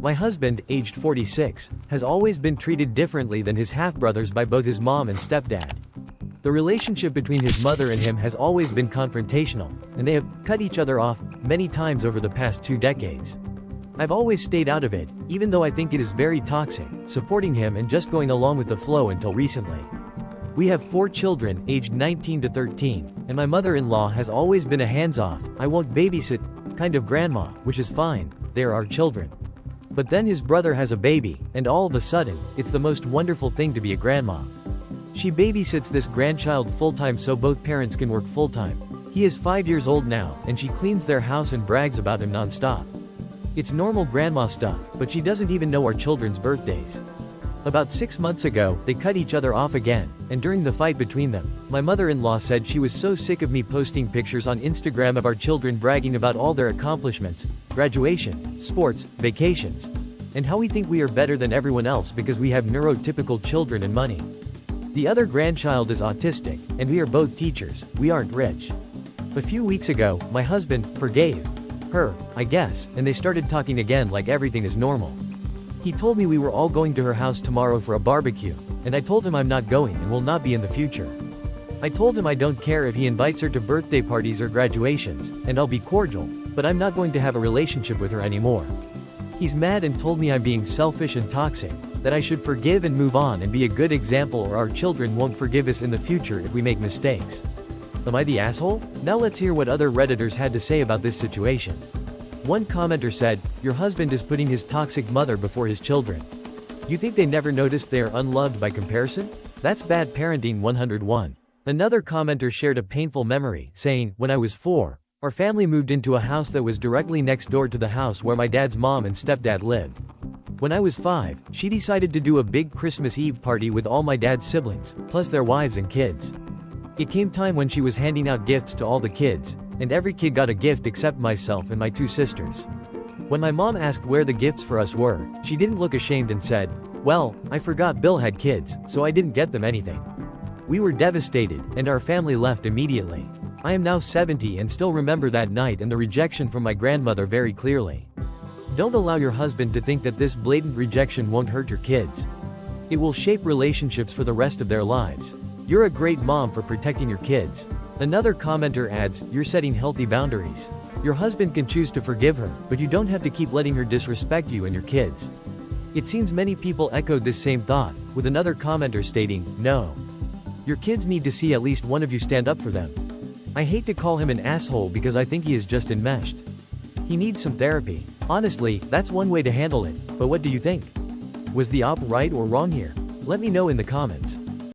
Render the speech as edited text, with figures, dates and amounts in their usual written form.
My husband, aged 46, has always been treated differently than his half-brothers by both his mom and stepdad. The relationship between his mother and him has always been confrontational, and they have cut each other off many times over the past 2 decades. I've always stayed out of it, even though I think it is very toxic, supporting him and just going along with the flow until recently. We have 4 children, aged 19 to 13, and my mother-in-law has always been a hands-off, I won't babysit kind of grandma, which is fine, they are our children. But then his brother has a baby, and all of a sudden, it's the most wonderful thing to be a grandma. She babysits this grandchild full-time so both parents can work full-time. He is 5 years old now, and she cleans their house and brags about him non-stop. It's normal grandma stuff, but she doesn't even know our children's birthdays. About 6 months ago, they cut each other off again, and during the fight between them, my mother-in-law said she was so sick of me posting pictures on Instagram of our children bragging about all their accomplishments, graduation, sports, vacations, and how we think we are better than everyone else because we have neurotypical children and money. The other grandchild is autistic, and we are both teachers, we aren't rich. A few weeks ago, my husband forgave her, I guess, and they started talking again like everything is normal. He told me we were all going to her house tomorrow for a barbecue, and I told him I'm not going and will not be in the future. I told him I don't care if he invites her to birthday parties or graduations, and I'll be cordial, but I'm not going to have a relationship with her anymore. He's mad and told me I'm being selfish and toxic, that I should forgive and move on and be a good example or our children won't forgive us in the future if we make mistakes. Am I the asshole? Now let's hear what other Redditors had to say about this situation. One commenter said, "Your husband is putting his toxic mother before his children. You think they never noticed they are unloved by comparison? That's bad parenting 101. Another commenter shared a painful memory, saying, "When I was 4, our family moved into a house that was directly next door to the house where my dad's mom and stepdad lived. When I was 5, she decided to do a big Christmas Eve party with all my dad's siblings, plus their wives and kids. It came time when she was handing out gifts to all the kids, and every kid got a gift except myself and my 2 sisters. When my mom asked where the gifts for us were, she didn't look ashamed and said, 'Well, I forgot Bill had kids, so I didn't get them anything.' We were devastated, and our family left immediately. I am now 70 and still remember that night and the rejection from my grandmother very clearly. Don't allow your husband to think that this blatant rejection won't hurt your kids. It will shape relationships for the rest of their lives. You're a great mom for protecting your kids." Another commenter adds, "You're setting healthy boundaries. Your husband can choose to forgive her, but you don't have to keep letting her disrespect you and your kids." It seems many people echoed this same thought, with another commenter stating, "No. Your kids need to see at least one of you stand up for them. I hate to call him an asshole because I think he is just enmeshed. He needs some therapy. Honestly, that's one way to handle it, but what do you think? Was the op right or wrong here? Let me know in the comments."